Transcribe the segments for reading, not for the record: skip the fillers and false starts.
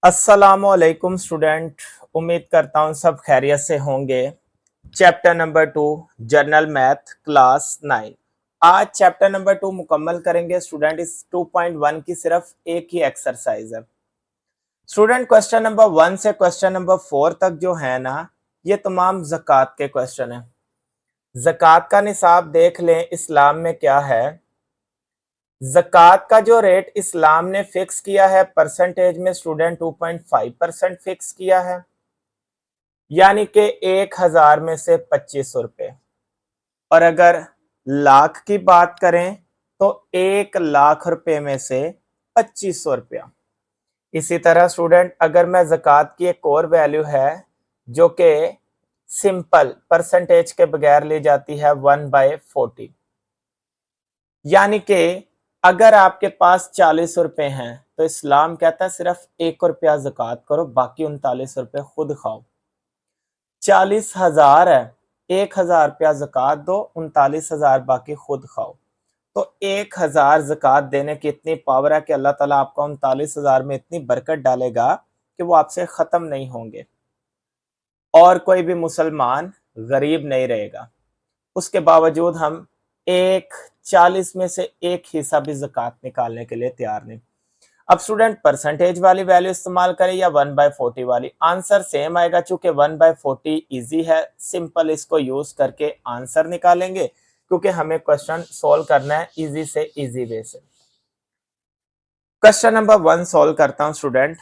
अस्सलामुअलैकुम स्टूडेंट। उम्मीद करता हूँ सब खैरियत से होंगे। Chapter number 2 journal math class 9। आज चैप्टर नंबर 2 मुकम्मल करेंगे स्टूडेंट। इस 2.1 की सिर्फ एक ही एक्सरसाइज है स्टूडेंट। क्वेश्चन नंबर 1 से क्वेश्चन नंबर 4 तक जो है ना, ये तमाम ज़कात के क्वेश्चन है। ज़कात का निसाब देख लें इस्लाम में क्या है। ज़कात का जो रेट इस्लाम ने फिक्स किया है परसेंटेज में स्टूडेंट 2.5% फिक्स किया है, यानी कि 1000 में से 2500 रुपए। और अगर लाख की बात करें तो 1 लाख रुपए में से 2500 रुपया। इसी तरह स्टूडेंट अगर मैं ज़कात की एक और वैल्यू है जो कि सिंपल परसेंटेज के बगैर ली जाती है 1/40, यानी कि अगर आपके पास 40 रुपए हैं तो इस्लाम कहता है सिर्फ 1 रुपया ज़कात करो, बाकी 39 रुपए खुद खाओ। 40,000 है, 1,000 रुपया ज़कात दो, 39,000 बाकी खुद खाओ। तो 1,000 ज़कात देने की इतनी पावर है कि अल्लाह ताला आपका 39,000 में इतनी बरकत डालेगा कि वो आपसे खत्म नहीं होंगे और कोई भी मुसलमान गरीब नहीं रहेगा। उसके बावजूद हम एक 40 में से एक हिस्सा भी ज़कात निकालने के लिए तैयार नहीं। अब स्टूडेंट परसेंटेज वाली वैल्यू इस्तेमाल करें या 1/40 वाली, आंसर सेम आएगा। चूंकि 1/40 इजी है, सिंपल इसको यूज करके आंसर निकालेंगे क्योंकि हमें क्वेश्चन सोल्व करना है इजी से इजी वे से। क्वेश्चन नंबर 1 सोल्व करता हूं स्टूडेंट।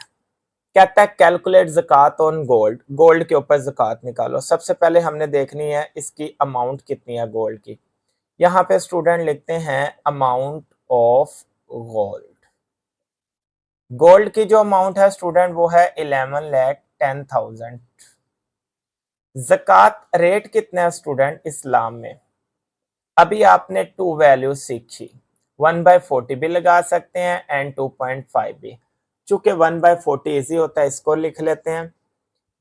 कहता है कैलकुलेट ज़कात ऑन गोल्ड। गोल्ड के ऊपर ज़कात निकालो। सबसे पहले हमने देखनी है इसकी अमाउंट कितनी है गोल्ड की। यहाँ पे स्टूडेंट लिखते हैं अमाउंट ऑफ गोल्ड। गोल्ड की जो अमाउंट है स्टूडेंट वो है 11,10,000। ज़कात रेट कितना है स्टूडेंट इस्लाम में। अभी आपने टू वैल्यू सीखी, 1/40 भी लगा सकते हैं एंड 2.5 भी। चूंकि 1/40 इजी होता है इसको लिख लेते हैं।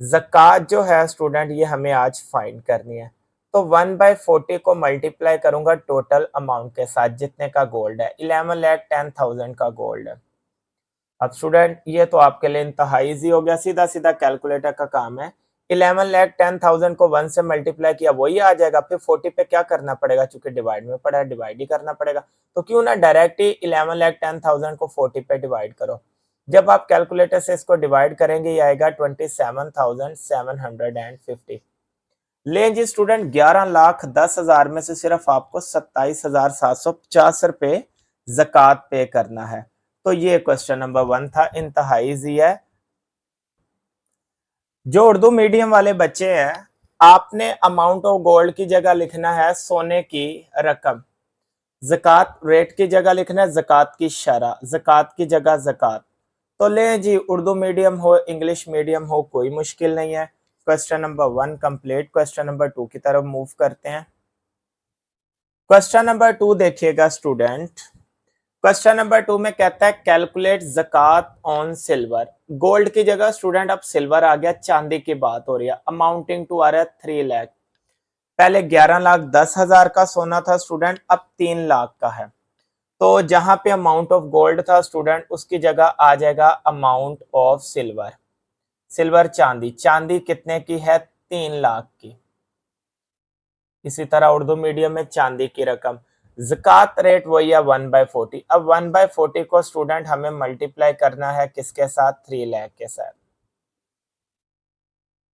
ज़कात जो है स्टूडेंट ये हमें आज फाइंड करनी है, तो 1/40 को मल्टीप्लाई करूंगा टोटल अमाउंट के साथ जितने का गोल्ड है। 11,10,000 का गोल्ड है। अब स्टूडेंट ये तो आपके लिए इंतहाई इजी हो गया, सीधा सीधा कैलकुलेटर का काम है। 11,10,000 को 1 से मल्टीप्लाई किया वही आ जाएगा, फिर 40 पे क्या करना पड़ेगा, चूंकि डिवाइड में पड़ा है डिवाइड ही करना पड़ेगा। तो क्यों ना डायरेक्ट ही 11,10,000 को 40 पे डिवाइड करो। जब आप कैलकुलेटर से इसको डिवाइड करेंगे ये आएगा 27,750। लें जी स्टूडेंट, 11,10,000 में से सिर्फ आपको 27,750 रुपए ज़कात पे करना है। तो ये क्वेश्चन नंबर 1 था, इंतहाई इजी है। जो उर्दू मीडियम वाले बच्चे हैं, आपने अमाउंट ऑफ गोल्ड की जगह लिखना है सोने की रकम, ज़कात रेट की जगह लिखना है ज़कात की शरह, ज़कात की जगह ज़कात। तो ले जी, उर्दू मीडियम हो इंग्लिश मीडियम हो कोई मुश्किल नहीं है। Question number 1 complete. Question number 2 की तरफ मूव करते हैं। क्वेश्चन नंबर 2 देखिएगा स्टूडेंट। क्वेश्चन नंबर 2 में कहता है कैलकुलेट ज़कात ऑन सिल्वर। गोल्ड की जगह स्टूडेंट अब सिल्वर आ गया, चांदी की बात हो रही है। अमाउंटिंग टू आ रहा है 3 लाख। पहले 11,10,000 का सोना था स्टूडेंट, अब 3 लाख का है। तो जहां पे अमाउंट ऑफ गोल्ड था स्टूडेंट उसकी जगह आ जाएगा अमाउंट ऑफ सिल्वर। सिल्वर चांदी, चांदी कितने की है, 3 लाख की। इसी तरह उर्दू मीडियम में चांदी की रकम, ज़कात रेट वही है 1/40। अब 1/40 को स्टूडेंट हमें मल्टीप्लाई करना है किसके साथ, 3 लाख के साथ।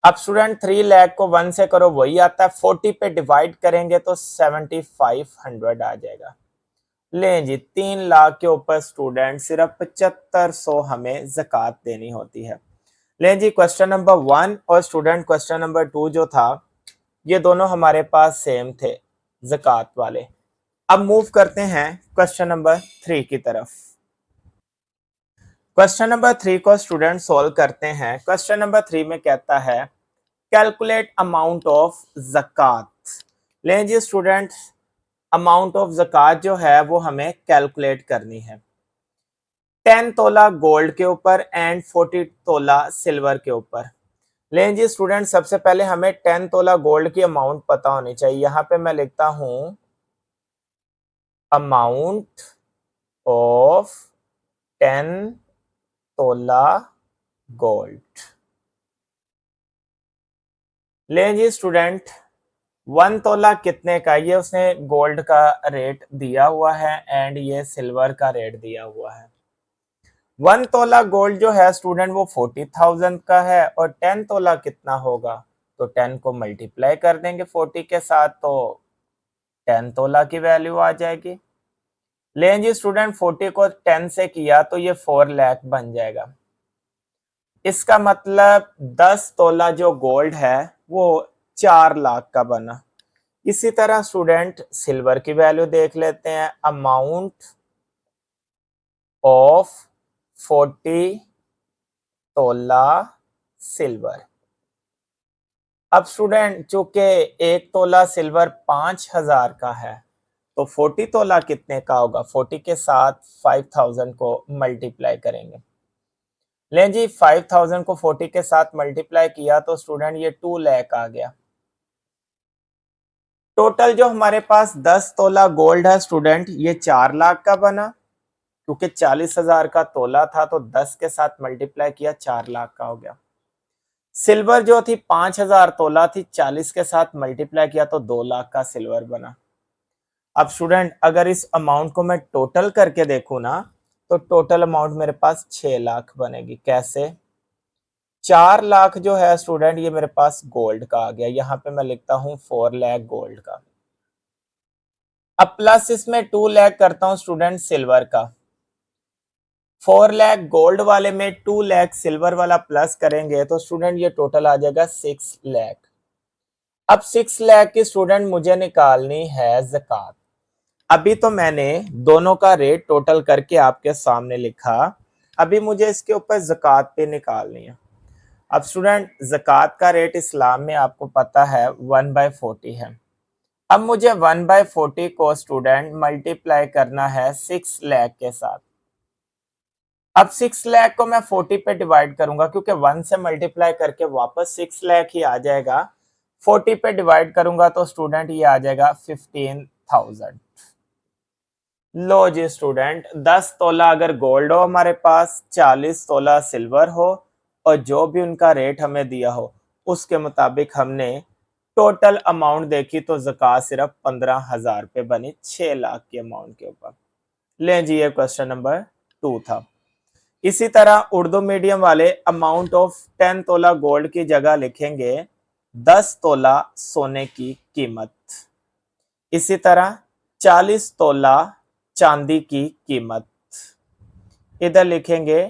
अब स्टूडेंट 3 लाख को 1 से करो वही आता है, 40 पे डिवाइड करेंगे तो 7,500 आ जाएगा। लें जी, 3 लाख के ऊपर स्टूडेंट सिर्फ 7500 हमें ज़कात देनी होती है। लें जी, क्वेश्चन नंबर 1 और स्टूडेंट क्वेश्चन नंबर 2 जो था ये दोनों हमारे पास सेम थे ज़कात वाले। अब मूव करते हैं क्वेश्चन नंबर 3 की तरफ। क्वेश्चन नंबर 3 को स्टूडेंट सोल्व करते हैं। क्वेश्चन नंबर 3 में कहता है कैलकुलेट अमाउंट ऑफ ज़कात। लें जी स्टूडेंट, अमाउंट ऑफ ज़कात जो है वो हमें कैलकुलेट करनी है 10 तोला गोल्ड के ऊपर एंड 40 तोला सिल्वर के ऊपर। लें जी स्टूडेंट, सबसे पहले हमें 10 तोला गोल्ड की अमाउंट पता होनी चाहिए। यहां पे मैं लिखता हूं अमाउंट ऑफ 10 तोला गोल्ड। ले जी स्टूडेंट, 1 तोला कितने का, ये उसने गोल्ड का रेट दिया हुआ है एंड ये सिल्वर का रेट दिया हुआ है। 1 तोला गोल्ड जो है स्टूडेंट वो 40,000 का है और 10 तोला कितना होगा, तो 10 को मल्टीप्लाई कर देंगे 40 के साथ तो 10 तोला की वैल्यू आ जाएगी। लें जी स्टूडेंट 40 को 10 से किया तो ये 4 लाख बन जाएगा। इसका मतलब 10 तोला जो गोल्ड है वो 4 लाख का बना। इसी तरह स्टूडेंट सिल्वर की वैल्यू देख लेते हैं। अमाउंट ऑफ 40 तोला सिल्वर। अब स्टूडेंट चूंकि 1 तोला सिल्वर 5,000 का है तो 40 तोला कितने का होगा, 40 के साथ 5,000 को मल्टीप्लाई करेंगे। लें जी 5,000 को 40 के साथ मल्टीप्लाई किया तो स्टूडेंट ये 2 लाख आ गया। टोटल जो हमारे पास 10 तोला गोल्ड है स्टूडेंट ये 4 लाख का बना, क्योंकि 40,000 का तोला था तो 10 के साथ मल्टीप्लाई किया 4 लाख का हो गया। सिल्वर जो थी 5,000 तोला थी, 40 के साथ मल्टीप्लाई किया तो 2 लाख का सिल्वर बना। अब स्टूडेंट अगर इस अमाउंट को मैं टोटल करके देखूं ना तो टोटल अमाउंट मेरे पास 6 लाख बनेगी। कैसे, 4 लाख जो है स्टूडेंट ये मेरे पास गोल्ड का आ गया, यहाँ पे मैं लिखता हूं 4 लाख गोल्ड का। अब प्लस इसमें 2 लाख करता हूं स्टूडेंट सिल्वर का। 4 लाख गोल्ड वाले में 2 लाख सिल्वर वाला प्लस करेंगे तो स्टूडेंट ये टोटल आ जाएगा 6 लाख। अब 6 लाख की स्टूडेंट मुझे निकालनी है ज़कात। अभी तो मैंने दोनों का रेट टोटल करके आपके सामने लिखा, अभी मुझे इसके ऊपर ज़कात पे निकालनी है। अब स्टूडेंट ज़कात का रेट इस्लाम में आपको पता है 1/40 है। अब मुझे 1/40 को स्टूडेंट मल्टीप्लाई करना है 6 लाख के साथ। अब 6 लाख को मैं 40 पे डिवाइड करूंगा क्योंकि 1 से मल्टीप्लाई करके वापस 6 लाख ही आ जाएगा। 40 पे डिवाइड करूंगा तो स्टूडेंट ये आ जाएगा 15,000। लो जी स्टूडेंट, 10 तोला अगर गोल्ड हो हमारे पास, 40 तोला सिल्वर हो और जो भी उनका रेट हमें दिया हो उसके मुताबिक हमने टोटल अमाउंट देखी तो ज़कात सिर्फ 15,000 पे बनी 6 लाख के अमाउंट के ऊपर। लें जी ये क्वेश्चन नंबर 2 था। इसी तरह उर्दू मीडियम वाले अमाउंट ऑफ 10 तोला गोल्ड की जगह लिखेंगे 10 तोला सोने की कीमत। इसी तरह 40 तोला चांदी की कीमत। इधर लिखेंगे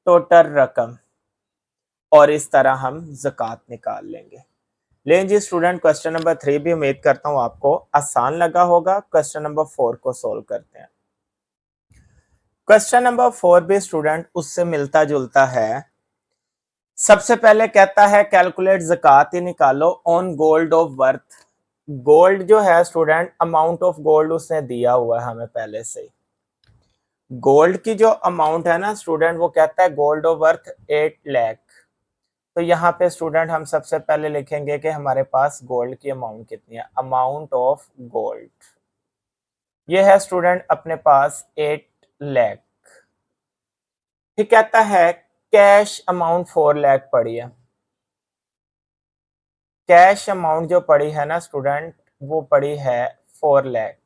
टोटल रकम और इस तरह हम ज़कात निकाल लेंगे। लें जी स्टूडेंट क्वेश्चन नंबर 3 भी उम्मीद करता हूं आपको आसान लगा होगा। क्वेश्चन नंबर 4 को सोल्व करते हैं। क्वेश्चन नंबर 4 भी स्टूडेंट उससे मिलता जुलता है। सबसे पहले कहता है कैलकुलेट ज़कात ही निकालो on gold of worth. Gold जो है स्टूडेंट अमाउंट ऑफ गोल्ड उसने दिया हुआ है हमें पहले से ही। गोल्ड की जो अमाउंट है ना स्टूडेंट वो कहता है गोल्ड ऑफ वर्थ 8 लाख। तो यहाँ पे स्टूडेंट हम सबसे पहले लिखेंगे कि हमारे पास गोल्ड की अमाउंट कितनी है। अमाउंट ऑफ गोल्ड ये है स्टूडेंट अपने पास 8 लाख। फिर कहता है कैश अमाउंट 4 लाख पड़ी है। कैश अमाउंट जो पड़ी है ना स्टूडेंट वो पड़ी है 4 लाख।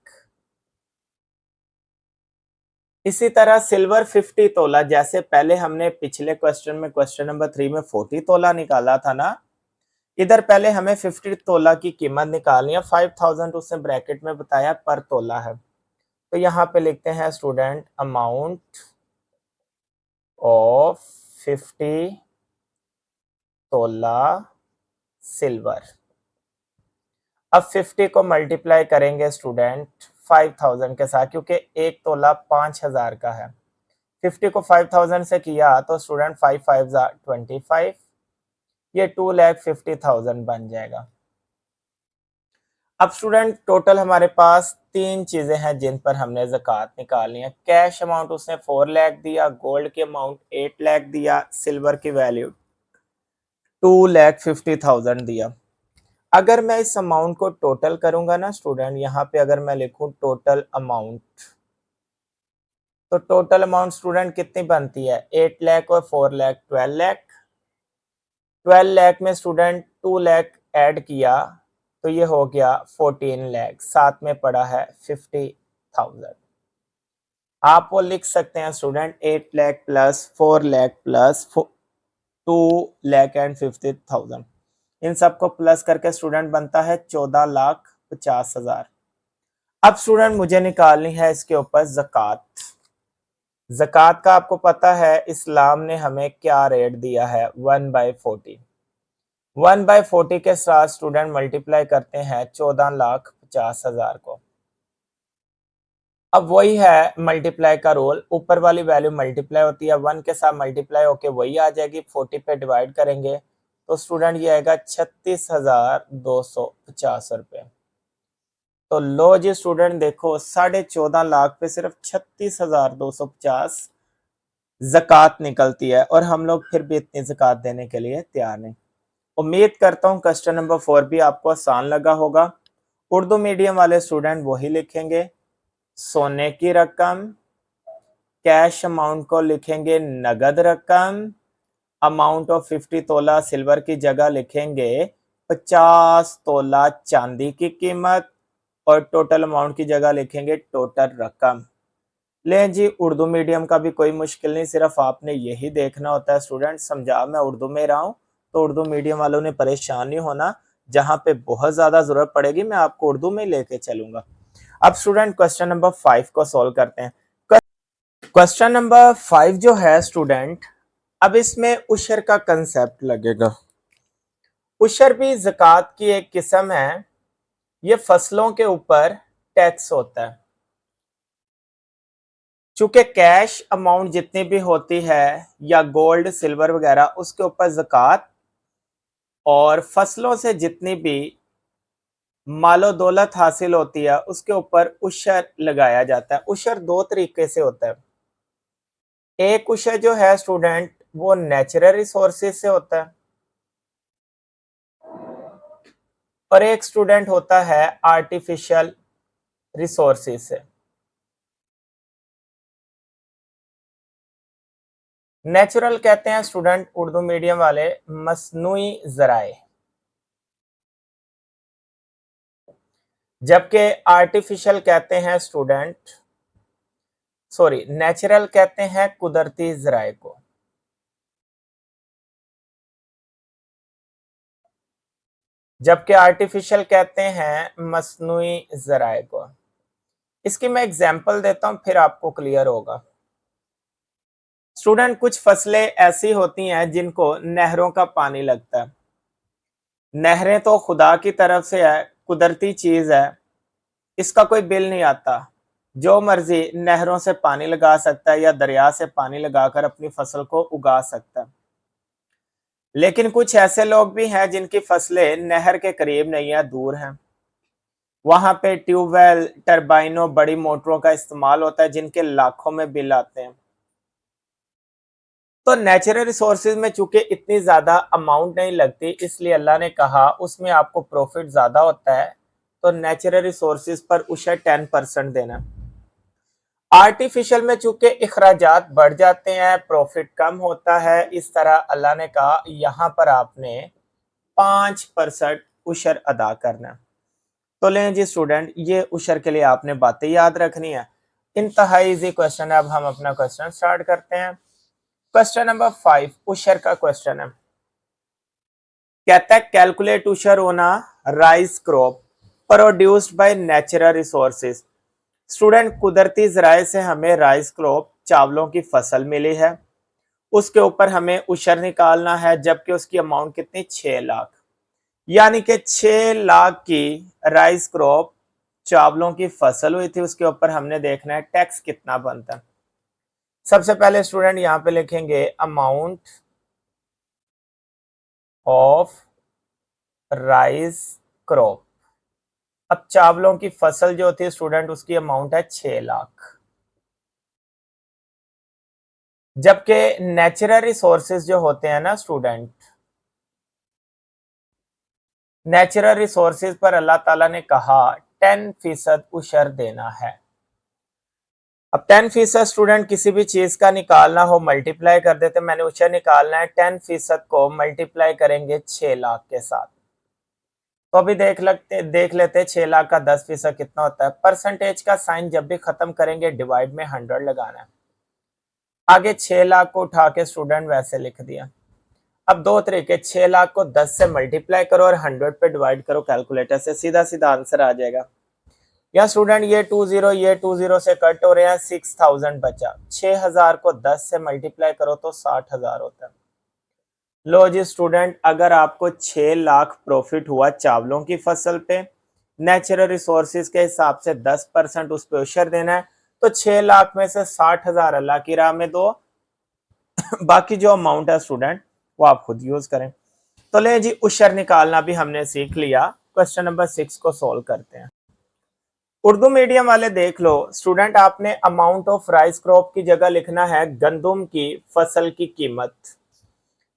इसी तरह सिल्वर 50 तोला, जैसे पहले हमने पिछले क्वेश्चन में क्वेश्चन नंबर 3 में 40 तोला निकाला था ना, इधर पहले हमें 50 तोला की कीमत निकालनी है। 5,000 उसने ब्रैकेट में बताया पर तोला है, तो यहाँ पे लिखते हैं स्टूडेंट अमाउंट ऑफ 50 तोला सिल्वर। अब 50 को मल्टीप्लाई करेंगे स्टूडेंट 5,000 के साथ, क्योंकि 1 तोला 5,000 का है। 50 को 5,000 से किया तो स्टूडेंट 5 5 25, ये 2,50,000 बन जाएगा। अब स्टूडेंट टोटल हमारे पास 3 चीजें हैं जिन पर हमने ज़कात निकालनी है। कैश अमाउंट उसने 4 लाख दिया, गोल्ड की अमाउंट 8 लाख दिया, सिल्वर की वैल्यू 2,50,000 दिया। अगर मैं इस अमाउंट को टोटल करूंगा ना स्टूडेंट, यहाँ पे अगर मैं लिखूं टोटल अमाउंट, तो टोटल अमाउंट स्टूडेंट कितनी बनती है, 8 लाख और 4 लाख 12 लाख। 12 लाख में स्टूडेंट 2 लाख ऐड किया तो ये हो गया 14 लाख, साथ में पड़ा है 50,000। आप वो लिख सकते हैं student 8 lakh plus 4 lakh plus 2 lakh and 50,000, इन सबको प्लस करके स्टूडेंट बनता है 14,50,000। अब स्टूडेंट मुझे निकालनी है इसके ऊपर ज़कात। ज़कात का आपको पता है इस्लाम ने हमें क्या रेट दिया है, 1/40। 1/40 के साथ स्टूडेंट मल्टीप्लाई करते हैं 14,50,000 को। अब वही है मल्टीप्लाई का रोल, ऊपर वाली वैल्यू मल्टीप्लाई होती है 1 के साथ, मल्टीप्लाई होके वही आ जाएगी, 40 पे डिवाइड करेंगे तो स्टूडेंट ये आएगा 36,250 रुपये। तो लो जी स्टूडेंट देखो 14.5 लाख पे सिर्फ 36,250 ज़कात निकलती है और हम लोग फिर भी इतनी ज़कात देने के लिए तैयार नहीं। उम्मीद करता हूँ क्वेश्चन नंबर 4 भी आपको आसान लगा होगा। उर्दू मीडियम वाले स्टूडेंट वही लिखेंगे, सोने की रकम, कैश अमाउंट को लिखेंगे नगद रकम, अमाउंट ऑफ 50 तोला सिल्वर की जगह लिखेंगे 50 तोला चांदी की कीमत और टोटल अमाउंट की जगह लिखेंगे टोटल रकम। ले जी उर्दू मीडियम का भी कोई मुश्किल नहीं, सिर्फ आपने यही देखना होता है स्टूडेंट, समझा मैं उर्दू में रहा हूँ तो उर्दू मीडियम वालों ने परेशान नहीं होना, जहां पे बहुत ज्यादा जरूरत पड़ेगी मैं आपको उर्दू में लेके चलूंगा। अब स्टूडेंट क्वेश्चन नंबर 5 को सॉल्व करते हैं। क्वेश्चन नंबर 5 जो है स्टूडेंट, अब इसमें उशर का कंसेप्ट लगेगा। उशर भी ज़कात की एक किस्म है, ये फसलों के ऊपर टैक्स होता है। चूंकि कैश अमाउंट जितनी भी होती है या गोल्ड सिल्वर वगैरह उसके ऊपर ज़कात, और फसलों से जितनी भी मालो दौलत हासिल होती है उसके ऊपर उशर लगाया जाता है। उशर दो तरीके से होता है, एक उशर जो है स्टूडेंट वो नेचुरल रिसोर्सेज से होता है और एक स्टूडेंट होता है आर्टिफिशियल रिसोर्सेज से। नेचुरल कहते हैं स्टूडेंट उर्दू मीडियम वाले मसनूई ज़राए, जबकि आर्टिफिशियल कहते हैं स्टूडेंट, सॉरी नेचुरल कहते हैं कुदरती ज़राए को। जबकि आर्टिफिशियल कहते हैं मसनूई ज़राए को। इसकी मैं एग्जांपल देता हूं फिर आपको क्लियर होगा। स्टूडेंट कुछ फसलें ऐसी होती हैं जिनको नहरों का पानी लगता है। नहरें तो खुदा की तरफ से है, कुदरती चीज है, इसका कोई बिल नहीं आता, जो मर्जी नहरों से पानी लगा सकता है या दरिया से पानी लगाकर अपनी फसल को उगा सकता है। लेकिन कुछ ऐसे लोग भी हैं जिनकी फसलें नहर के करीब नहीं है, दूर हैं, वहां पे ट्यूबवेल टरबाइनों बड़ी मोटरों का इस्तेमाल होता है जिनके लाखों में बिल आते हैं। तो नेचुरल रिसोर्सेज में चूंकि इतनी ज्यादा अमाउंट नहीं लगती इसलिए अल्लाह ने कहा उसमें आपको प्रॉफिट ज्यादा होता है, तो नेचुरल रिसोर्सेज पर उसे 10% देना। आर्टिफिशियल में चूंकि इखराजात बढ़ जाते हैं प्रॉफिट कम होता है, इस तरह अल्लाह ने कहा यहाँ पर आपने 5% उशर अदा करना। तो लें जी स्टूडेंट, ये उशर के लिए आपने बातें याद रखनी है। इंतहाई इजी क्वेश्चन है। अब हम अपना क्वेश्चन स्टार्ट करते हैं। क्वेश्चन नंबर 5 उशर का क्वेश्चन है। कहता है कैलकुलेट उशर on a rice crop produced by natural resources. Student कुदरती जराए से हमें राइस क्रॉप चावलों की फसल मिली है, उसके ऊपर हमें उशर निकालना है, जबकि उसकी अमाउंट कितनी 6 लाख, यानी कि 6 लाख की राइस क्रॉप चावलों की फसल हुई थी, उसके ऊपर हमने देखना है टैक्स कितना बनता है। सबसे पहले स्टूडेंट यहाँ पे लिखेंगे अमाउंट ऑफ राइस क्रॉप। अब चावलों की फसल जो थी स्टूडेंट उसकी अमाउंट है 6 लाख, जबकि नेचुरल रिसोर्सेज जो होते हैं ना स्टूडेंट, नेचुरल रिसोर्सेज पर अल्लाह ताला ने कहा 10% उशर देना है। अब 10% स्टूडेंट किसी भी चीज का निकालना हो मल्टीप्लाई कर देते, मैंने उसे निकालना है 10% को मल्टीप्लाई करेंगे 6 लाख के साथ। तो अभी देख लेते 6 लाख का 10% कितना होता है। परसेंटेज का साइन जब भी खत्म करेंगे डिवाइड में 100 लगाना है। आगे 6 लाख को उठा के स्टूडेंट वैसे लिख दिया। अब दो तरीके, 6 लाख को 10 से मल्टीप्लाई करो और 100 पे डिवाइड करो कैलकुलेटर से, सीधा सीधा आंसर आ जाएगा। या स्टूडेंट ये 20 से कट हो रहे हैं, 6000 बचा। 6000 को 10 से मल्टीप्लाई करो तो 60,000 होता है। लो जी स्टूडेंट, अगर आपको 6 लाख प्रॉफिट हुआ चावलों की फसल पे, नेचुरल रिसोर्सेज के हिसाब से 10% उस पे उशर देना है, तो 6 लाख में से 60,000 अल्लाह की राह में दो, बाकी जो अमाउंट है स्टूडेंट वो आप खुद यूज करें। तो ले जी, उशर निकालना भी हमने सीख लिया। क्वेश्चन नंबर 6 को सोल्व करते हैं। उर्दू मीडियम वाले देख लो स्टूडेंट, आपने अमाउंट ऑफ राइस क्रॉप की जगह लिखना है गंदुम की फसल की कीमत।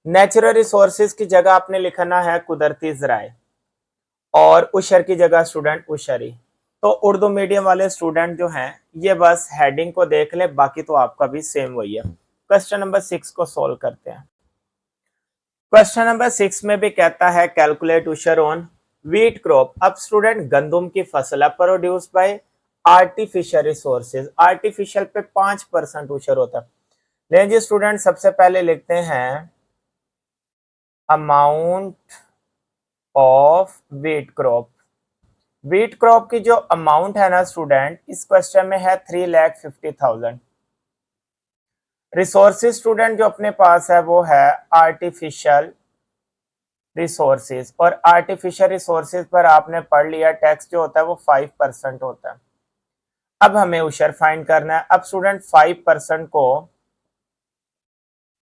नेचुरल रिसोर्सेज की जगह आपने लिखना है कुदरती ज़राए, और उशर की जगह स्टूडेंट उशरी। तो उर्दू मीडियम वाले स्टूडेंट जो हैं ये बस हेडिंग को देख ले, बाकी तो आपका भी सेम वही है। क्वेश्चन नंबर 6 को सोल्व करते हैं। क्वेश्चन नंबर 6 में भी कहता है कैलकुलेट उशर ऑन व्हीट क्रॉप। अब स्टूडेंट गंदुम की फसल है produce by artificial resources, artificial पे 5% उशर होता है। लेकिन जी स्टूडेंट सबसे पहले लिखते हैं amount of wheat crop. Wheat crop की जो अमाउंट है ना स्टूडेंट, इस क्वेश्चन में है 3,50,000। रिसोर्सेज स्टूडेंट जो अपने पास है वो है आर्टिफिशियल रिसोर्सेज, और आर्टिफिशियल रिसोर्सेज पर आपने पढ़ लिया टैक्स जो होता है वो 5% होता है। अब हमें उशर फाइंड करना है। अब स्टूडेंट 5% को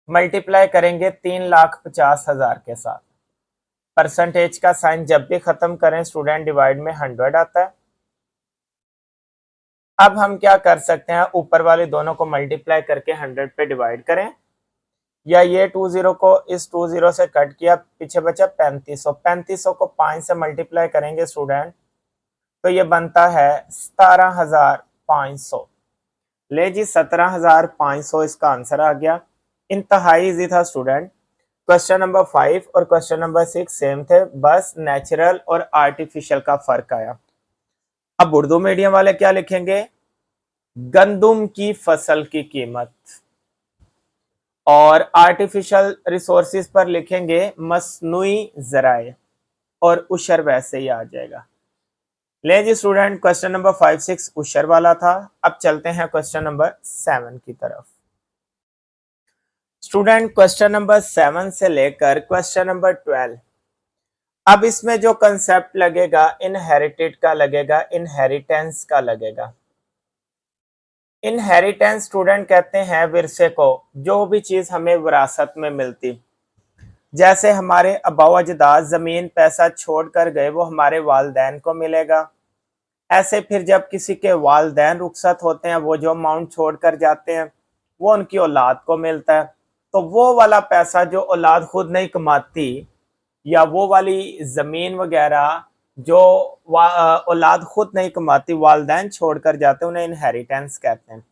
मल्टीप्लाई करेंगे 3,50,000 के साथ। परसेंटेज का साइन जब भी खत्म करें स्टूडेंट डिवाइड में 100 आता है। अब हम क्या कर सकते हैं, ऊपर वाले दोनों को मल्टीप्लाई करके 100 पे डिवाइड करें, या ये 20 को इस 20 से कट किया, पीछे बचा 3500। 3500 को 5 से मल्टीप्लाई करेंगे स्टूडेंट तो ये बनता है 17,500। ले जी 17,500 इसका आंसर आ गया। इंतहाई इजी था स्टूडेंट। क्वेश्चन नंबर 5 और क्वेश्चन नंबर 6 सेम थे, बस नेचुरल और आर्टिफिशियल का फर्क आया। अब उर्दू मीडियम वाले क्या लिखेंगे, गंदुम की फसल की कीमत, और आर्टिफिशियल रिसोर्सेज पर लिखेंगे मसनूई ज़राए, और उशर वैसे ही आ जाएगा। ले जी स्टूडेंट, क्वेश्चन नंबर 5, 6 उशर वाला था। अब चलते हैं क्वेश्चन नंबर 7 की तरफ। स्टूडेंट क्वेश्चन नंबर 7 से लेकर क्वेश्चन नंबर 12, अब इसमें जो कंसेप्ट लगेगा इनहेरिटेड का लगेगा, इनहेरिटेंस का लगेगा। इनहेरिटेंस स्टूडेंट कहते हैं विरसे को, जो भी चीज हमें विरासत में मिलती, जैसे हमारे आबा अजदाद जमीन पैसा छोड़ कर गए वो हमारे वालदैन को मिलेगा। ऐसे फिर जब किसी के वालदैन रुखसत होते हैं, वो जो अमाउंट छोड़ कर जाते हैं वो उनकी औलाद को मिलता है। तो वो वाला पैसा जो औलाद खुद नहीं कमाती, या वो वाली जमीन वगैरह जो औलाद खुद नहीं कमाती, वालदैन छोड़ कर जाते हैं, उन्हें इनहेरिटेंस कहते हैं।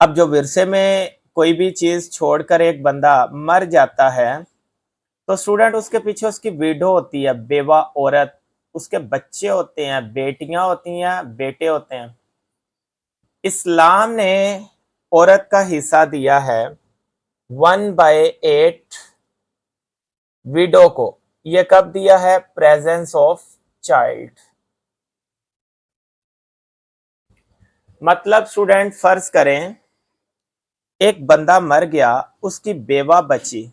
अब जो विरसे में कोई भी चीज छोड़कर एक बंदा मर जाता है तो स्टूडेंट उसके पीछे उसकी विडो होती है, बेवा औरत, उसके बच्चे होते हैं, बेटियां होती हैं, बेटे होते हैं। इस्लाम ने औरत का हिस्सा दिया है 1/8 विडो को। ये कब दिया है, प्रेजेंस ऑफ चाइल्ड। मतलब स्टूडेंट फर्ज करें एक बंदा मर गया, उसकी बेवा बची,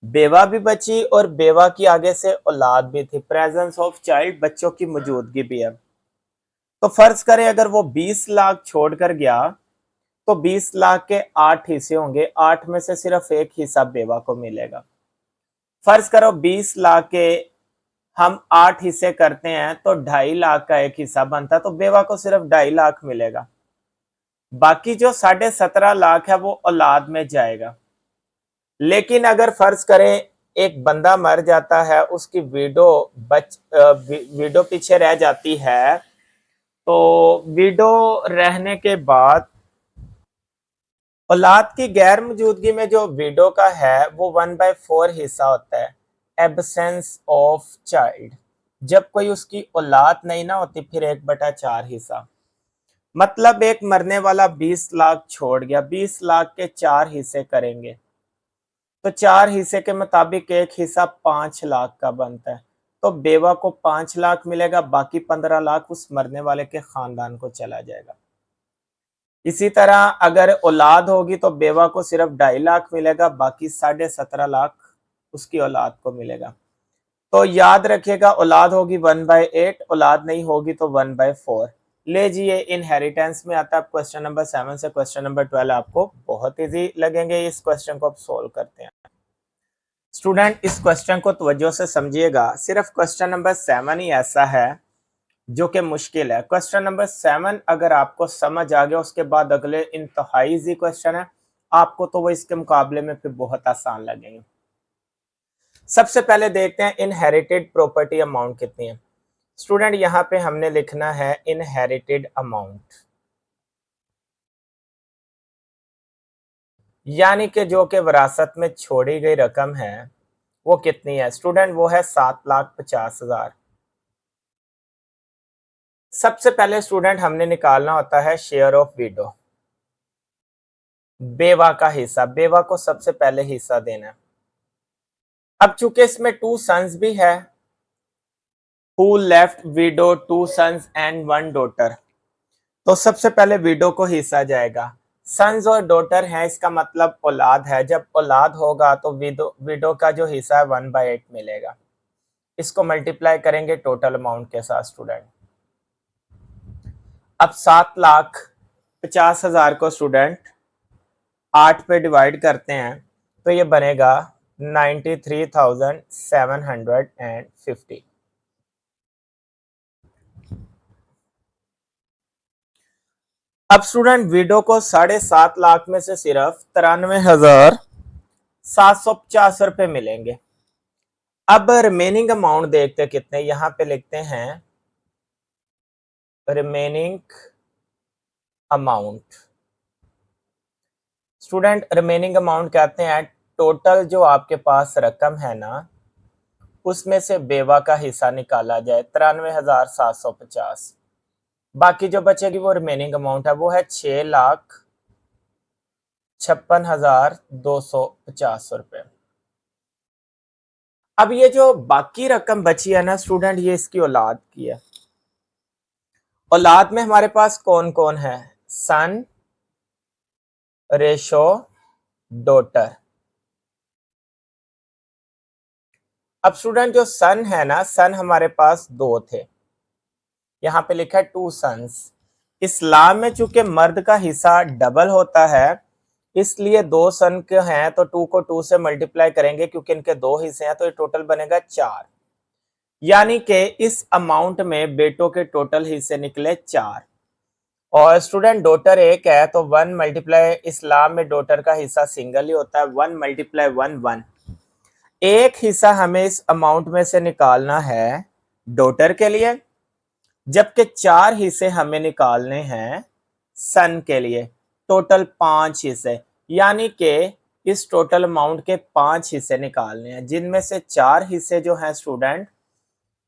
बेवा भी बची और बेवा की आगे से औलाद भी थी, प्रेजेंस ऑफ चाइल्ड, बच्चों की मौजूदगी भी है। तो फर्ज करें अगर वो 20 लाख छोड़कर गया तो 20 लाख के 8 हिस्से होंगे, 8 में से सिर्फ एक हिस्सा बेवा को मिलेगा। फर्ज करो 20 लाख के हम 8 हिस्से करते हैं तो 2.5 लाख का एक हिस्सा बनता है, तो बेवा को सिर्फ 2.5 लाख मिलेगा। बाकी जो 17.5 लाख है वो औलाद में जाएगा। लेकिन अगर फर्ज करें एक बंदा मर जाता है, उसकी विडो विडो पीछे रह जाती है, तो विडो रहने के बाद औलाद की गैर मौजूदगी में जो विडो का है वो 1/4 हिस्सा होता है, एब्सेंस ऑफ चाइल्ड। जब कोई उसकी औलाद नहीं ना होती फिर 1/4 हिस्सा। मतलब एक मरने वाला 20 लाख छोड़ गया, 20 लाख के 4 हिस्से करेंगे तो 4 हिस्से के मुताबिक एक हिस्सा 5 लाख का बनता है। तो बेवा को 5 लाख मिलेगा, बाकी 15 लाख उस मरने वाले के खानदान को चला जाएगा। इसी तरह अगर औलाद होगी तो बेवा को सिर्फ 2.5 लाख मिलेगा, बाकी 17.5 लाख उसकी औलाद को मिलेगा। तो याद रखिएगा औलाद होगी 1/8, औलाद नहीं होगी तो 1/4। ले जी, ये इनहेरिटेंस में आता है। क्वेश्चन नंबर 7 से क्वेश्चन नंबर 12 आपको बहुत इजी लगेंगे। इस क्वेश्चन को आप सोल्व करते हैं। स्टूडेंट इस क्वेश्चन को तवज्जो से समझिएगा, सिर्फ क्वेश्चन नंबर 7 ही ऐसा है जो कि मुश्किल है। क्वेश्चन नंबर 7 अगर आपको समझ आ गया उसके बाद अगले इंतहाई इजी क्वेश्चन है, आपको तो वो इसके मुकाबले में फिर बहुत आसान लगेंगे। सबसे पहले देखते हैं इनहेरिटेड प्रॉपर्टी अमाउंट कितनी है। स्टूडेंट यहाँ पे हमने लिखना है इनहेरिटेड अमाउंट, यानी कि जो कि विरासत में छोड़ी गई रकम है वो कितनी है। स्टूडेंट वो है 7,50,000। सबसे पहले स्टूडेंट हमने निकालना होता है शेयर ऑफ विडो, बेवा का हिस्सा। बेवा को सबसे पहले हिस्सा देना है। अब चूंकि इसमें 2 सन्स भी है, who left widow 2 sons and 1 daughter, तो सबसे पहले विडो को हिस्सा जाएगा। सन्स और डॉटर है, इसका मतलब औलाद है। जब औलाद होगा तो विडो का जो हिस्सा है 1/8 मिलेगा। इसको मल्टीप्लाई करेंगे टोटल अमाउंट के साथ स्टूडेंट। अब 7,50,000 को स्टूडेंट 8 पे डिवाइड करते हैं तो ये बनेगा 93,750। अब स्टूडेंट विडो को 7.5 लाख में से सिर्फ 93,750 रुपए मिलेंगे। अब रिमेनिंग अमाउंट देखते कितने, यहां पे लिखते हैं remaining amount. Student remaining amount कहते हैं टोटल जो आपके पास रकम है ना उसमें से बेवा का हिस्सा निकाला जाए 93,750। बाकी जो बचेगी वो रिमेनिंग अमाउंट है, वो है 6,56,250 रुपए। अब ये जो बाकी रकम बची है ना स्टूडेंट, ये इसकी औलाद की है। औलाद में हमारे पास कौन कौन है, सन, रेशो, डॉटर। अब स्टूडेंट जो सन है ना, सन हमारे पास 2 थे, यहाँ पे लिखा है 2 सन्स। इस्लाम में चूंकि मर्द का हिस्सा डबल होता है इसलिए 2 सन के हैं तो 2 को 2 से मल्टीप्लाई करेंगे क्योंकि इनके 2 हिस्से हैं तो ये टोटल बनेगा 4। यानी कि इस अमाउंट में बेटों के टोटल हिस्से निकले 4। और स्टूडेंट डॉटर 1 है तो 1 मल्टीप्लाई, इस्लाम में डॉटर का हिस्सा सिंगल ही होता है, 1 मल्टीप्लाई 1 1। एक हिस्सा हमें इस अमाउंट में से निकालना है डॉटर के लिए, जबकि 4 हिस्से हमें निकालने हैं सन के लिए। टोटल 5 हिस्से, यानी कि इस टोटल अमाउंट के 5 हिस्से निकालने हैं, जिनमें से 4 हिस्से जो हैं स्टूडेंट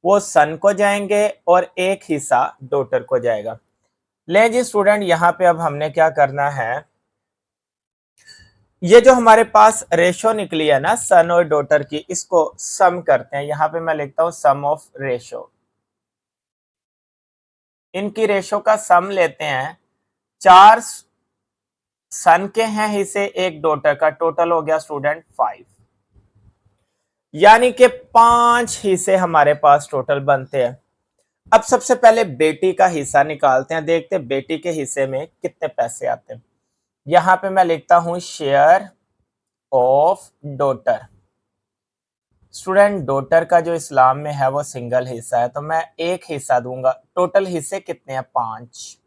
वो सन को जाएंगे और एक हिस्सा डॉटर को जाएगा। ले जी स्टूडेंट, यहाँ पे अब हमने क्या करना है, ये जो हमारे पास रेशो निकली है ना सन और डॉटर की, इसको सम करते हैं। यहाँ पे मैं लिखता हूं सम ऑफ रेशो। इनकी रेशो का सम लेते हैं। 4 सन के हैं हिस्से, एक डॉटर का, टोटल हो गया स्टूडेंट 5। यानी कि 5 हिस्से हमारे पास टोटल बनते हैं। अब सबसे पहले बेटी का हिस्सा निकालते हैं, देखते हैं बेटी के हिस्से में कितने पैसे आते हैं। यहां पे मैं लिखता हूं share of daughter. Student daughter का जो इस्लाम में है वो सिंगल हिस्सा है तो मैं एक हिस्सा दूंगा। टोटल हिस्से कितने हैं, 5।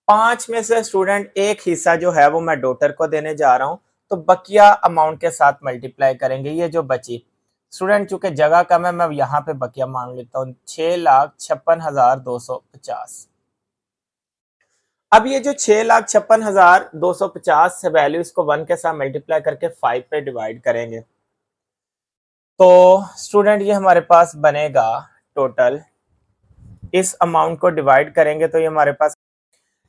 5 में से स्टूडेंट एक हिस्सा जो है वो मैं डॉटर को देने जा रहा हूं, तो बकिया अमाउंट के साथ मल्टीप्लाई करेंगे। ये जो बची स्टूडेंट, चूंकि जगह कम है मैं यहाँ पे बकिया मान लेता हूँ, 6,56,250। अब ये जो 6,56,250 है वैल्यू, इसको 1 के साथ मल्टीप्लाई करके 5 पे डिवाइड करेंगे तो स्टूडेंट ये हमारे पास बनेगा टोटल, इस अमाउंट को डिवाइड करेंगे तो ये हमारे पास,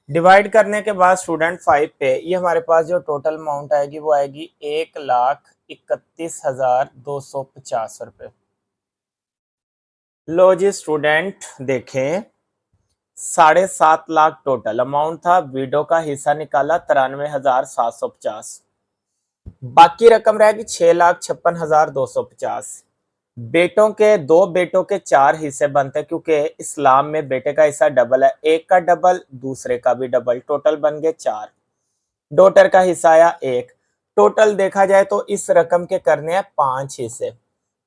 डिवाइड करने के बाद स्टूडेंट 5 पे ये हमारे पास जो टोटल अमाउंट आएगी वो आएगी 1,31,250 रुपए। लो जी स्टूडेंट देखें, 7.5 लाख टोटल अमाउंट था, विडो का हिस्सा निकाला 93,750, बाकी रकम रहेगी 6,56,250। बेटों के, दो बेटों के 4 हिस्से बनते हैं क्योंकि इस्लाम में बेटे का हिस्सा डबल है, एक का डबल दूसरे का भी डबल, टोटल बन गए 4। डॉटर का हिस्सा आया 1। टोटल देखा जाए तो इस रकम के करने हैं 5 हिस्से,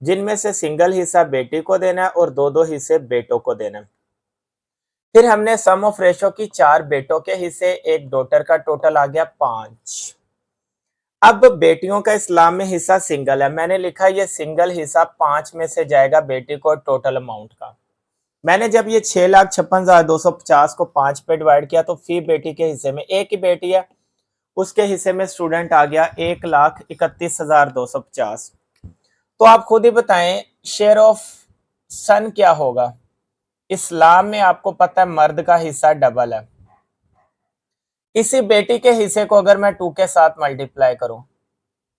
जिनमें से सिंगल हिस्सा बेटी को देना है और 2-2 हिस्से बेटों को देना है। फिर हमने सम ऑफ रेशो की 4 बेटों के हिस्से, एक डॉटर का, टोटल आ गया 5। अब बेटियों का इस्लाम में हिस्सा सिंगल है, मैंने लिखा ये सिंगल हिस्सा 5 में से जाएगा बेटी को टोटल अमाउंट का। मैंने जब ये 6,56,250 को 5 पे डिवाइड किया तो फी बेटी के हिस्से में, एक ही बेटी है उसके हिस्से में स्टूडेंट आ गया 1,31,250। तो आप खुद ही बताएं शेयर ऑफ सन क्या होगा। इस्लाम में आपको पता है मर्द का हिस्सा डबल है, इसी बेटी के हिस्से को अगर मैं 2 के साथ मल्टीप्लाई करूं,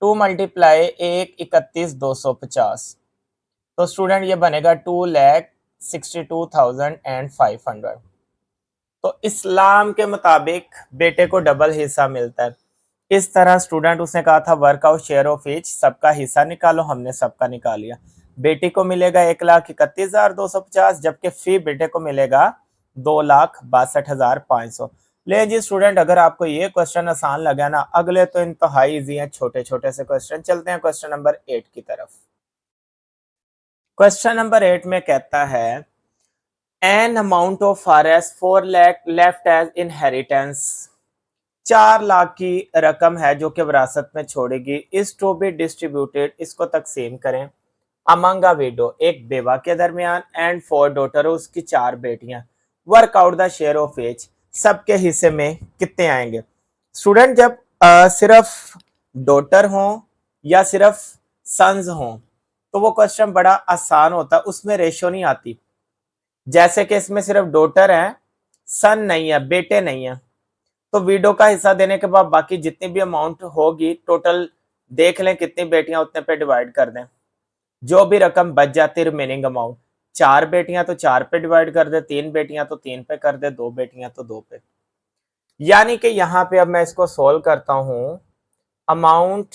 2 मल्टीप्लाई 1,31,250, तो स्टूडेंट ये बनेगा 2,62,500। तो इस्लाम के मुताबिक बेटे को डबल हिस्सा मिलता है। इस तरह स्टूडेंट, उसने कहा था वर्कआउट शेयर ऑफ ईच, सबका हिस्सा निकालो, हमने सबका निकाल लिया। बेटी को मिलेगा 1,31,250, जबकि फी बेटे को मिलेगा 2,62,500। ले जी स्टूडेंट, अगर आपको ये क्वेश्चन आसान लगा ना, अगले तो इंतहाई इजी हैं, छोटे छोटे से क्वेश्चन। चलते हैं क्वेश्चन नंबर 8 की तरफ। क्वेश्चन नंबर 8 में कहता है an amount of RS 4 lakh left as inheritance, 4 lakh की रकम है जो कि विरासत में छोड़ेगी, इस टू बी डिस्ट्रीब्यूटेड, इसको तकसीम करें अमंग अ विडो, एक बेवा के दरमियान, एंड 4 डॉटर, उसकी 4 बेटियां। Work out the share of each, सबके हिस्से में कितने आएंगे। स्टूडेंट जब सिर्फ डॉटर हो या सिर्फ सन्स हो तो वो क्वेश्चन बड़ा आसान होता है, उसमें रेशो नहीं आती। जैसे कि इसमें सिर्फ डॉटर है, सन नहीं है, बेटे नहीं है, तो विडो का हिस्सा देने के बाद बाकी जितनी भी अमाउंट होगी टोटल देख लें कितनी बेटियां, उतने पे डिवाइड कर दें, जो भी रकम बच जाती रिमेनिंग अमाउंट। 4 बेटियां तो 4 पे डिवाइड कर दे, 3 बेटियां तो 3 पे कर दे, 2 बेटियां तो 2 पे। यानी कि यहाँ पे अब मैं इसको सोल्व करता हूं, अमाउंट,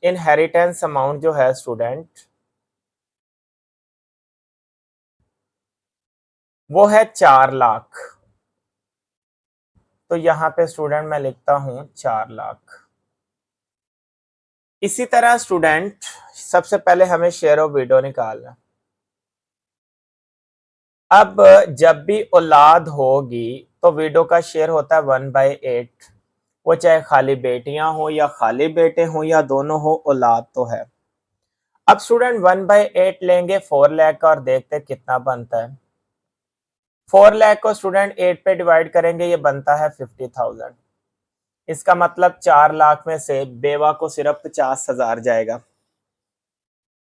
इनहेरिटेंस अमाउंट जो है स्टूडेंट वो है 4 लाख। तो यहाँ पे स्टूडेंट मैं लिखता हूं 4 लाख। इसी तरह स्टूडेंट सबसे पहले हमें शेयर ऑफ विडो निकालना। अब जब भी औलाद होगी तो विडो का शेयर होता है 1/8, वो चाहे खाली बेटियां हो या खाली बेटे हो या दोनों हो, औलाद तो है। अब स्टूडेंट 1/8 लेंगे 4 लाख का और देखते कितना बनता है। 4 लाख को स्टूडेंट 8 पे डिवाइड करेंगे, ये बनता है 50,000। इसका मतलब 4 लाख में से बेवा को सिर्फ 50,000 जाएगा।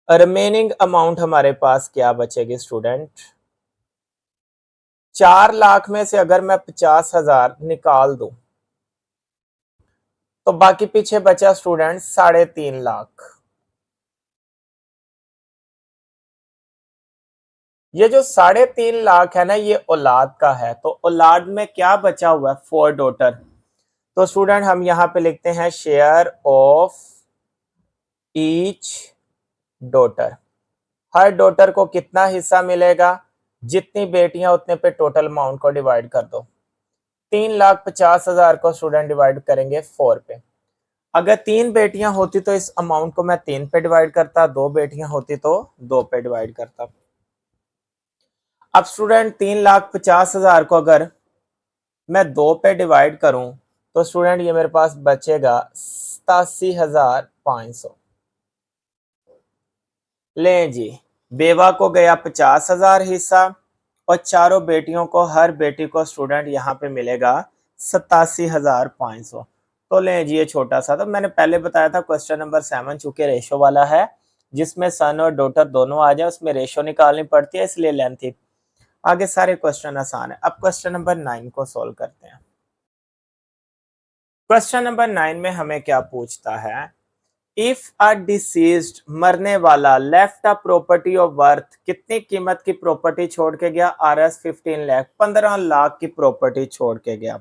रिमेनिंग अमाउंट हमारे पास क्या बचेगी स्टूडेंट, 4 लाख में से अगर मैं 50,000 निकाल दूं तो बाकी पीछे बचा स्टूडेंट 3.5 लाख। ये जो 3.5 लाख है ना, ये औलाद का है, तो औलाद में क्या बचा हुआ है, 4 डॉटर। तो स्टूडेंट हम यहाँ पे लिखते हैं share of each daughter, her daughter को कितना हिस्सा मिलेगा, जितनी बेटियां उतने पे टोटल अमाउंट को डिवाइड कर दो। 3,50,000 को स्टूडेंट डिवाइड करेंगे 4 पे। अगर 3 बेटियां होती तो इस अमाउंट को मैं 3 पे डिवाइड करता, 2 बेटियां होती तो 2 पे डिवाइड करता। अब स्टूडेंट 3,50,000 को अगर मैं 2 पे डिवाइड करूं तो स्टूडेंट ये मेरे पास बचेगा 87,500। लें जी, बेवा को गया 50,000 हिस्सा और चारों बेटियों को, हर बेटी को स्टूडेंट यहाँ पे मिलेगा 87,500। तो लें जी, ये छोटा सा, तो मैंने पहले बताया था क्वेश्चन नंबर 7 चूंकि रेशो वाला है, जिसमें सन और डॉटर दोनों आ जाए, उसमें रेशो निकालनी पड़ती है, इसलिए लेंथ थी। आगे सारे क्वेश्चन आसान है। अब क्वेश्चन नंबर 9 को सोल्व करते हैं। क्वेश्चन नंबर 9 में हमें क्या पूछता है, इफ अ डिसीज्ड मरने वाला left a property of worth, कितनी कीमत की प्रॉपर्टी छोड़ के गया, RS 15 लाख, 15 लाख की प्रॉपर्टी छोड़ के गया।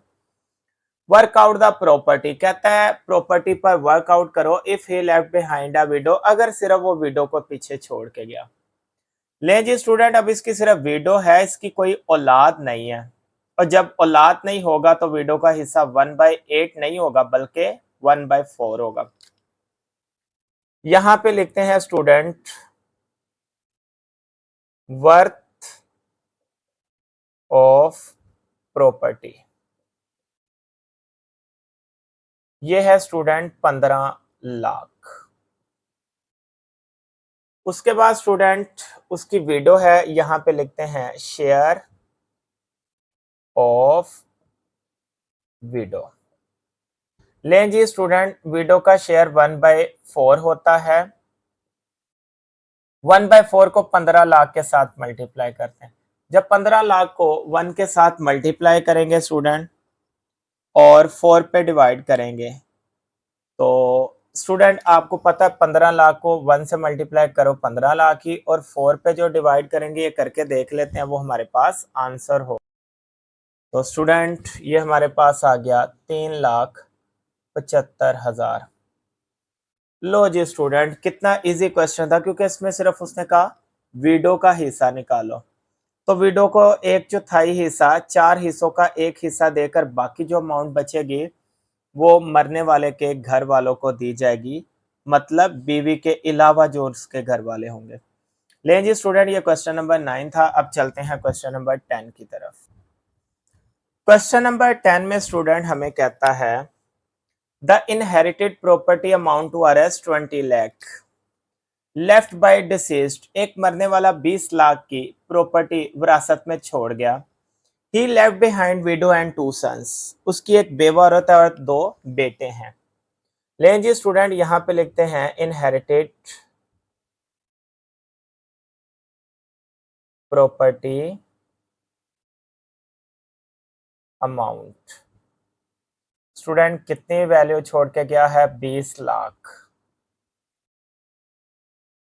वर्कआउट द प्रॉपर्टी, कहता है प्रॉपर्टी पर वर्कआउट करो if he left behind a window, अगर सिर्फ वो विडो को पीछे छोड़ के गया। ले जी स्टूडेंट, अब इसकी सिर्फ विडो है, इसकी कोई औलाद नहीं है, और जब औलाद नहीं होगा तो विडो का हिस्सा 1/8 नहीं होगा बल्कि 1/4 होगा। यहां पे लिखते हैं स्टूडेंट वर्थ ऑफ प्रॉपर्टी, ये है स्टूडेंट 15 लाख। उसके बाद स्टूडेंट उसकी विडो है, यहां पे लिखते हैं शेयर ऑफ विडो। लें जी स्टूडेंट, विडो का शेयर 1/4 होता है, 1/4 को 15 लाख के साथ मल्टीप्लाई करते हैं। जब 15 लाख को 1 के साथ मल्टीप्लाई करेंगे स्टूडेंट और 4 पे डिवाइड करेंगे, तो स्टूडेंट आपको पता है 15 लाख को 1 से मल्टीप्लाई करो 15 लाख ही, और 4 पे जो डिवाइड करेंगे, ये करके देख लेते हैं, वो हमारे पास आंसर हो। तो स्टूडेंट ये हमारे पास आ गया 3,75,000। लो जी स्टूडेंट, कितना इजी क्वेश्चन था, क्योंकि इसमें सिर्फ उसने कहा विडो का हिस्सा निकालो। तो विडो को 1/4 हिस्सा, 4 हिस्सों का एक हिस्सा देकर बाकी जो अमाउंट बचेगी वो मरने वाले के घर वालों को दी जाएगी, मतलब बीवी के अलावा जो उसके घर वाले होंगे। लें जी स्टूडेंट, ये क्वेश्चन नंबर 9 था। अब चलते हैं क्वेश्चन नंबर 10 की तरफ। क्वेश्चन नंबर 10 में स्टूडेंट हमें कहता है the inherited property amount to RS 20 lakh left by deceased, एक मरने वाला 20 लाख की प्रॉपर्टी विरासत में छोड़ गया। He left behind widow and 2 sons, उसकी एक बेवा औरत और 2 बेटे हैं। लें जी स्टूडेंट, यहां पे लिखते हैं इनहेरिटेड प्रॉपर्टी अमाउंट। स्टूडेंट कितनी वैल्यू छोड़ के गया है, 20 लाख।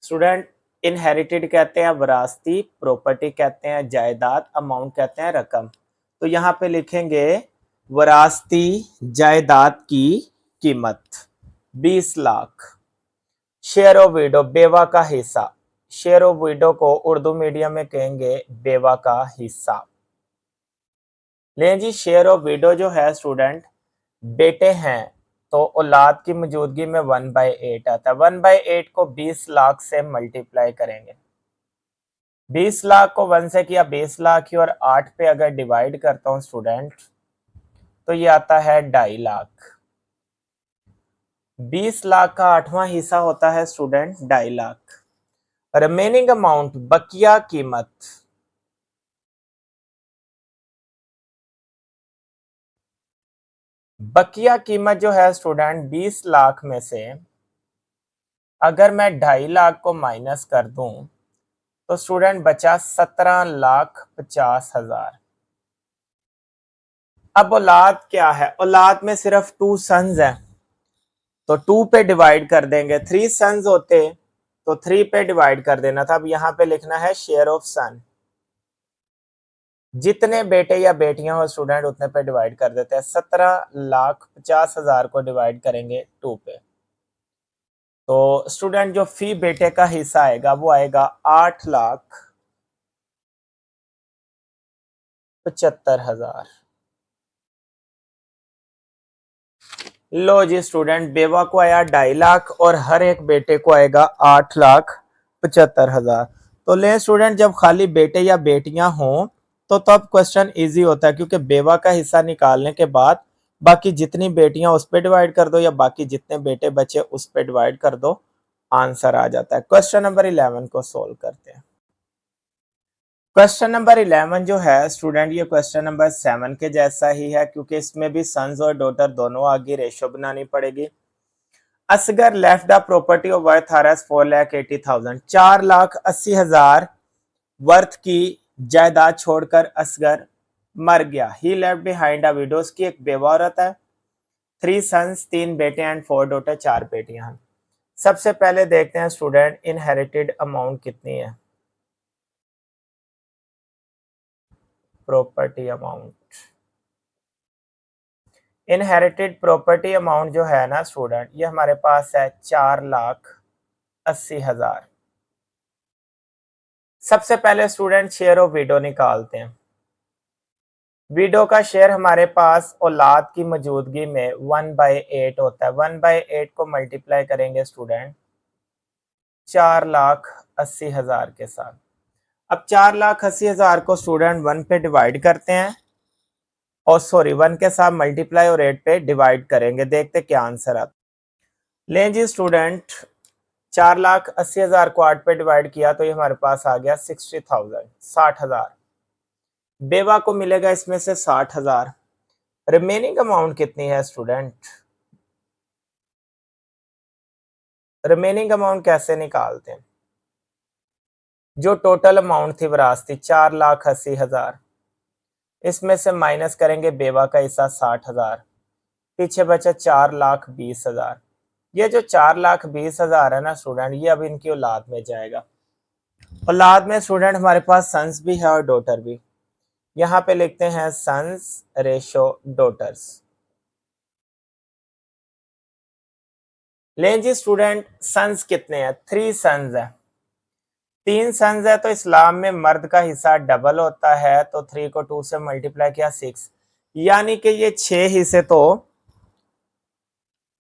स्टूडेंट इनहेरिटेड कहते हैं विरासती, प्रॉपर्टी कहते हैं जायदाद, अमाउंट कहते हैं रकम। तो यहाँ पे लिखेंगे विरासती जायदाद की कीमत 20 लाख। शेयर ऑफ विडो, बेवा का हिस्सा, शेयर ऑफ विडो को उर्दू मीडियम में कहेंगे बेवा का हिस्सा। लें जी, शेयर ऑफ विडो जो है स्टूडेंट, बेटे हैं तो औलाद की मौजूदगी में 1/8 आता है। 1/8 को 20 लाख से मल्टीप्लाई करेंगे। 20 लाख को 1 से किया 20 लाख ही, और 8 पे अगर डिवाइड करता हूं स्टूडेंट, तो ये आता है 2.5 लाख। 20 लाख का 8वां हिस्सा होता है स्टूडेंट 2.5 लाख। रिमेनिंग अमाउंट, बकिया कीमत, बकिया कीमत जो है स्टूडेंट 20 लाख में से अगर मैं 2.5 लाख को माइनस कर दूं, तो स्टूडेंट बचा 17,50,000। अब औलाद क्या है, औलाद में सिर्फ 2 सन्स है, तो 2 पे डिवाइड कर देंगे। 3 सन्स होते तो 3 पे डिवाइड कर देना था। अब यहाँ पे लिखना है शेयर ऑफ सन, जितने बेटे या बेटियां हो स्टूडेंट उतने पे डिवाइड कर देते हैं। 17,50,000 को डिवाइड करेंगे 2 पे, तो स्टूडेंट जो फी बेटे का हिस्सा आएगा वो आएगा 8,75,000। लो जी स्टूडेंट, बेवा को आया 2.5 लाख और हर एक बेटे को आएगा 8,75,000। तो ले स्टूडेंट, जब खाली बेटे या बेटियां हों तो तब क्वेश्चन इजी होता है, क्योंकि बेवा का हिस्सा निकालने के बाद बाकी जितनी बेटियां उस पर डिवाइड कर दो या बाकी जितने बेटे बचे उस पर डिवाइड कर दो, आंसर आ जाता है। क्वेश्चन नंबर 11 को सोल्व करते हैं। क्वेश्चन नंबर 11 जो है स्टूडेंट, ये क्वेश्चन नंबर 7 के जैसा ही है, क्योंकि इसमें भी सन्स और डॉटर दोनों आगे रेशो बनानी पड़ेगी। Asgar left the property of worth R S 4,80,000, 4,80,000 worth की जायदाद छोड़कर असगर मर गया। He left behind a widow, की एक बेवा औरत है, 3 सन्स 3 बेटे एंड 4 डॉटर, 4 बेटियां। सबसे पहले देखते हैं स्टूडेंट इनहेरिटेड अमाउंट कितनी है। Property amount, inherited property amount जो है ना स्टूडेंट, ये हमारे पास है 4,80,000। सबसे पहले स्टूडेंट शेयर ऑफ विडो निकालते हैं। विडो का शेयर हमारे पास औलाद की मौजूदगी में 1/8 होता है। 1/8 को मल्टीप्लाई करेंगे स्टूडेंट 4,80,000 के साथ। अब 4,80,000 को स्टूडेंट 1 पे डिवाइड करते हैं, और सॉरी 1 के साथ मल्टीप्लाई और 8 पे डिवाइड करेंगे, देखते क्या आंसर आता है। लें जी स्टूडेंट, 4,80,000 को 8 पे डिवाइड किया तो ये हमारे पास आ गया 60,000, 60,000। बेवा को मिलेगा इसमें से 60,000। रिमेनिंग अमाउंट कितनी है स्टूडेंट? रिमेनिंग अमाउंट कैसे निकालते हैं? जो टोटल अमाउंट थी विरासती 4,80,000, इसमें से माइनस करेंगे बेवा का हिस्सा 60,000, पीछे बचा 4,20,000। ये जो 4,20,000 है ना स्टूडेंट, ये अब इनकी औलाद में जाएगा। औलाद में स्टूडेंट हमारे पास सन्स भी है और डॉटर भी। यहाँ पे लिखते हैं सन्स रेशो डॉटर्स। लें जी स्टूडेंट, सन्स कितने हैं? 3 सन्स है। 3 सन्स है तो इस्लाम में मर्द का हिस्सा डबल होता है, तो 3 को 2 से मल्टीप्लाई किया 6, यानी कि ये 6 हिस्से तो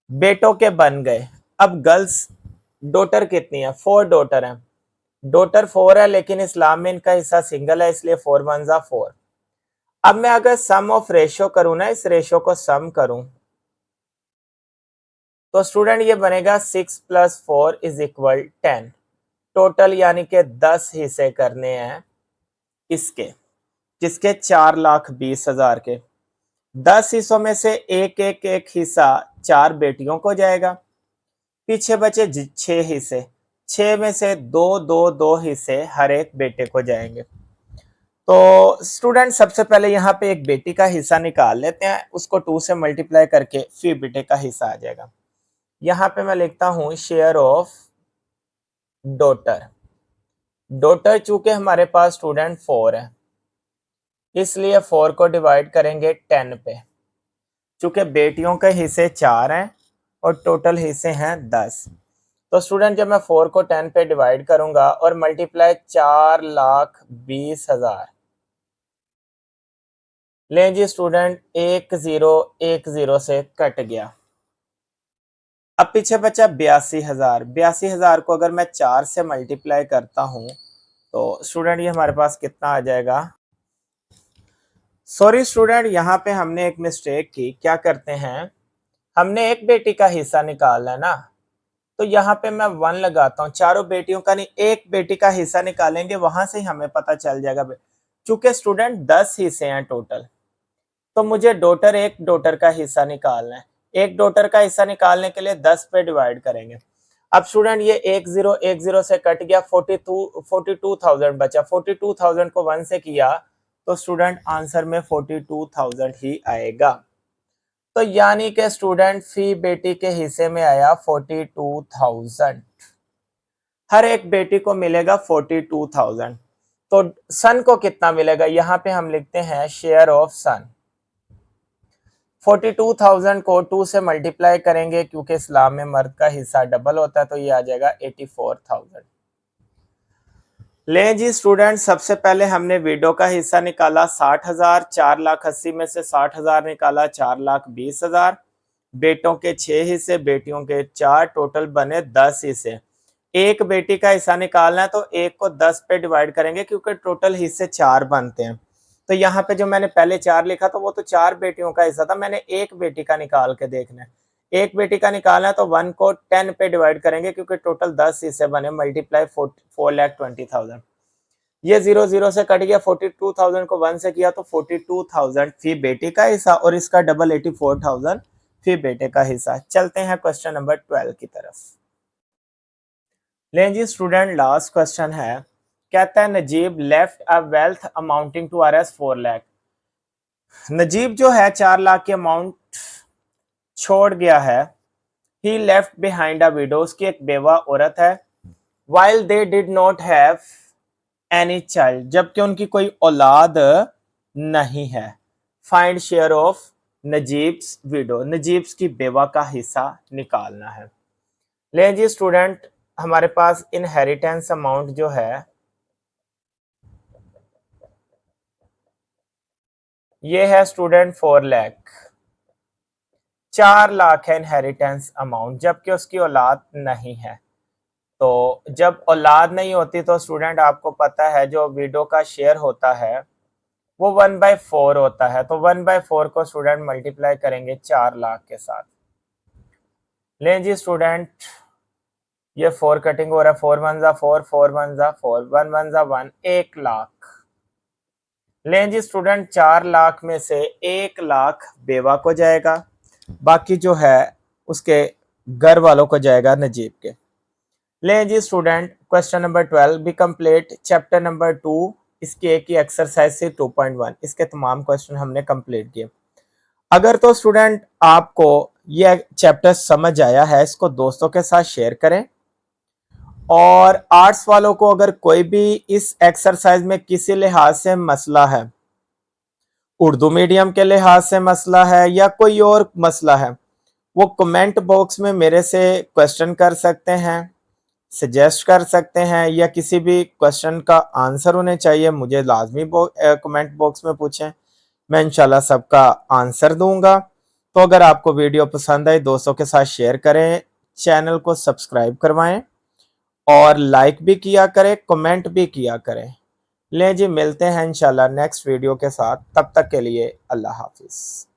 बेटों के बन गए। अब गर्ल्स डॉटर कितनी है? 4 डॉटर है। डॉटर 4 है, लेकिन इस्लाम में इनका हिस्सा सिंगल है, इसलिए 4 1 जा 4। अब मैं अगर सम ऑफ रेशियो करूं ना, इस रेशियो को सम करूं, तो स्टूडेंट ये बनेगा 6 + 4 = 10 टोटल, यानी कि 10 हिस्से करने हैं इसके, किसके? 4,20,000 के। 10 हिस्सों में से एक एक एक हिस्सा 4 बेटियों को जाएगा, पीछे बचे 6 हिस्से, 6 में से 2 हिस्से हर एक बेटे को जाएंगे। तो स्टूडेंट सबसे पहले यहाँ पे एक बेटी का हिस्सा निकाल लेते हैं, उसको 2 से मल्टीप्लाई करके फिर बेटे का हिस्सा आ जाएगा। यहाँ पे मैं लिखता हूं शेयर ऑफ डॉटर। डॉटर चूंकि हमारे पास स्टूडेंट 4 है, इसलिए 4 को डिवाइड करेंगे 10 पे। चूंकि बेटियों के हिस्से 4 हैं और टोटल हिस्से हैं 10, तो स्टूडेंट जब मैं 4 को 10 पे डिवाइड करूंगा और मल्टीप्लाई 4,20,000, लें जी स्टूडेंट 1010 से कट गया। अब पीछे बचा 82,000। 82,000 को अगर मैं 4 से मल्टीप्लाई करता हूं तो स्टूडेंट ये हमारे पास कितना आ जाएगा? सॉरी स्टूडेंट, यहाँ पे हमने एक मिस्टेक की। क्या करते हैं, हमने एक बेटी का हिस्सा निकालना है ना, तो यहाँ पे मैं 1 लगाता हूँ। चारों बेटियों का नहीं, एक बेटी का हिस्सा निकालेंगे, वहां से ही हमें पता चल जाएगा। चूंकि स्टूडेंट 10 हिस्से हैं टोटल, तो मुझे एक डॉटर का हिस्सा निकालना है। एक डॉटर का हिस्सा निकालने के लिए 10 पे डिवाइड करेंगे। अब स्टूडेंट ये 1010 से कट गया, 42,000 बचा। 42,000 को 1 से किया तो स्टूडेंट आंसर में 42,000 ही आएगा। तो यानी कि स्टूडेंट फी बेटी के हिस्से में आया 42,000। हर एक बेटी को मिलेगा 42,000। तो सन को कितना मिलेगा? यहाँ पे हम लिखते हैं शेयर ऑफ सन। 42,000 को 2 से मल्टीप्लाई करेंगे, क्योंकि इस्लाम में मर्द का हिस्सा डबल होता है, तो ये आ जाएगा 84,000। ले जी स्टूडेंट, सबसे पहले हमने विडो का हिस्सा निकाला 60,000। 4,80,000 में से 60,000 निकाला 4,20,000। बेटों के 6 हिस्से, बेटियों के 4, टोटल बने 10 हिस्से। एक बेटी का हिस्सा निकालना है तो एक को 10 पे डिवाइड करेंगे, क्योंकि टोटल हिस्से 4 बनते हैं। तो यहाँ पे जो मैंने पहले 4 लिखा था वो तो 4 बेटियों का हिस्सा था, मैंने एक बेटी का निकाल के देखना है। एक बेटी का निकालना है तो 1 को 10 पे डिवाइड करेंगे, क्योंकि टोटल 10 हिस्से बने, मल्टीप्लाई 4,20,000। ये 0 से कट गया, 42,000 को 1 से किया तो 42,000 फी बेटी का हिस्सा और इसका डबल 84,000 फी बेटे का हिस्सा। चलते हैं क्वेश्चन नंबर 12 की तरफ। लें जी स्टूडेंट, लास्ट क्वेश्चन है, कहता है Najeeb left a wealth amounting to RS 4 lakh. Najeeb जो है 4 लाख के अमाउंट छोड़ गया है। He left behind a widow, उसकी एक बेवा औरत है। While they did not have any child, जबकि उनकी कोई औलाद नहीं है। Find share of Najeeb's widow, Najeeb's की बेवा का हिस्सा निकालना है। ले जी स्टूडेंट, हमारे पास इनहेरिटेंस अमाउंट जो है ये है स्टूडेंट 4 लाख। 4 लाख है इनहेरिटेंस अमाउंट, जबकि उसकी औलाद नहीं है। तो जब औलाद नहीं होती तो स्टूडेंट आपको पता है जो विडो का शेयर होता है वो 1/4 होता है। तो 1/4 को स्टूडेंट मल्टीप्लाई करेंगे 4 लाख के साथ। लें जी स्टूडेंट, ये 4 कटिंग हो रहा है, 4 1 जा 4, 4 1 जा 4, 1 1 जा 1, 1 लाख। लें जी स्टूडेंट, 4 लाख में से 1 लाख बेवा को जाएगा, बाकी जो है उसके घर वालों को जाएगा नजीब के। लें जी student, question number 12 B complete chapter number 2, इसकी एक ही एक्सरसाइज से 2.1 इसके तमाम क्वेश्चन हमने कंप्लीट किए। अगर तो स्टूडेंट आपको यह चैप्टर समझ आया है, इसको दोस्तों के साथ शेयर करें। और आर्ट्स वालों को अगर कोई भी इस एक्सरसाइज में किसी लिहाज से मसला है, उर्दू मीडियम के लिहाज से मसला है या कोई और मसला है, वो कमेंट बॉक्स में मेरे से क्वेश्चन कर सकते हैं, सजेस्ट कर सकते हैं, या किसी भी क्वेश्चन का आंसर उन्हें चाहिए मुझे लाजमी कमेंट बॉक्स में पूछें, मैं इंशाल्लाह सबका आंसर दूंगा। तो अगर आपको वीडियो पसंद आई दोस्तों के साथ शेयर करें, चैनल को सब्सक्राइब करवाएं और लाइक भी किया करें, कमेंट भी किया करें। लें जी, मिलते हैं इंशाल्लाह नेक्स्ट वीडियो के साथ, तब तक के लिए अल्लाह हाफिज।